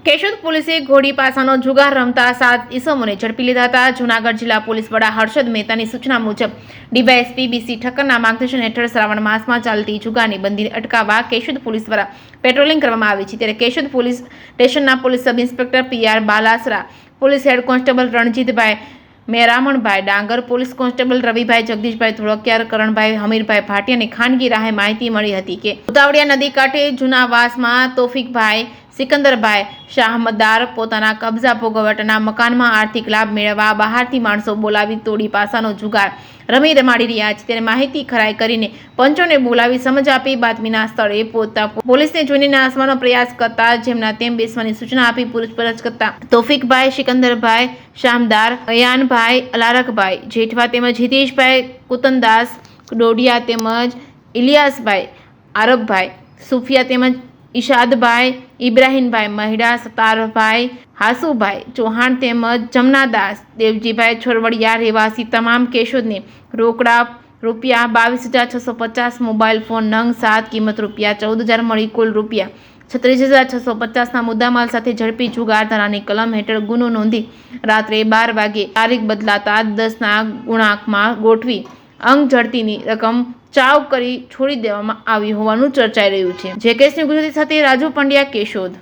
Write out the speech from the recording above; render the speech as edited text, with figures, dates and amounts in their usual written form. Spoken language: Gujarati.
કેશોદ પોલીસે ઘોડી પાસાનો જુગાર રમતા 7 ઈસમોને ઝડપી લીધા હતા. જૂનાગઢ જિલ્લા પોલીસ વડા હર્ષદ મહેતાની સૂચના મુજબ ડીવાયએસપી બીસી ઠક્કરના માર્ગદર્શન હેઠળ શ્રાવણ માસમાં ચાલતી જુગારની બંદીને અટકાવવા કેશોદ પોલીસ દ્વારા પેટ્રોલિંગ કરવામાં આવી છે. ત્યારે કેશોદ પોલીસ સ્ટેશનના police sub inspector PR Balasara, police head constable Ranjitbhai Meramanbhai Dangar, police constable Ravibhai Jagdishbhai Dholakiyar, Karanbhai Hamirbhai ભાટિયાની ખાનગી રાહે માહિતી મળી હતી કે ઉતાવળિયા નદી કાંઠે જૂનાવાસમાં તોફિકભાઈ સિકંદરભાઈ શાહમદાર પોતાના કબજા ભોગવટના મકાનમાં આર્થિક લાભ મેળવવા બહારથી માણસો બોલાવી તોડી પાસાનો જુગાર રમાડી રહ્યા છે. ત્યારે માહિતી ખરાઈ કરીને પંચોને બોલાવી સમજ આપી બાતમીના સ્થળે પહોંચતા પોલીસને જોઈને નાસવાનો પ્રયાસ કરતા જેમના તેમ બેસવાની સૂચના આપી પૂછપરછ કરતા તોફિકભાઈ સિકંદરભાઈ શામદાર, અયાનભાઈ અલારકભાઈ જેઠવા તેમજ હિતેશભાઈ કુતનદાસ ડોડિયા તેમજ ઇલિયાસભાઈ આરબભાઈ સુફિયા તેમજ ઈશાદભાઈ ઇબ્રાહીમભાઈ મહિડા, સતારભાઈ હાસુભાઈ ચૌહાણ તેમજ જમનાદાસ દેવજીભાઈ છોરવડિયા રહેવાસી તમામ કેશોદને રોકડા રૂપિયા 22,650, મોબાઈલ ફોન નંગ 7 કિંમત રૂપિયા 14,000 મળી કુલ રૂપિયા 36,650ના મુદ્દામાલ સાથે ઝડપી જુગાર ધારાની કલમ હેઠળ ગુનો નોંધી રાત્રે 12 વાગે તારીખ બદલાતા 10ના ગુણાંકમાં ગોઠવી અંગ ઝડતીની રકમ ચાવ કરી છોડી દેવામાં આવી હોવાનું ચર્ચાઈ રહ્યું છે. જે કેસની ગુજરાતી સાથે રાજુ પંડ્યા, કેશોદ.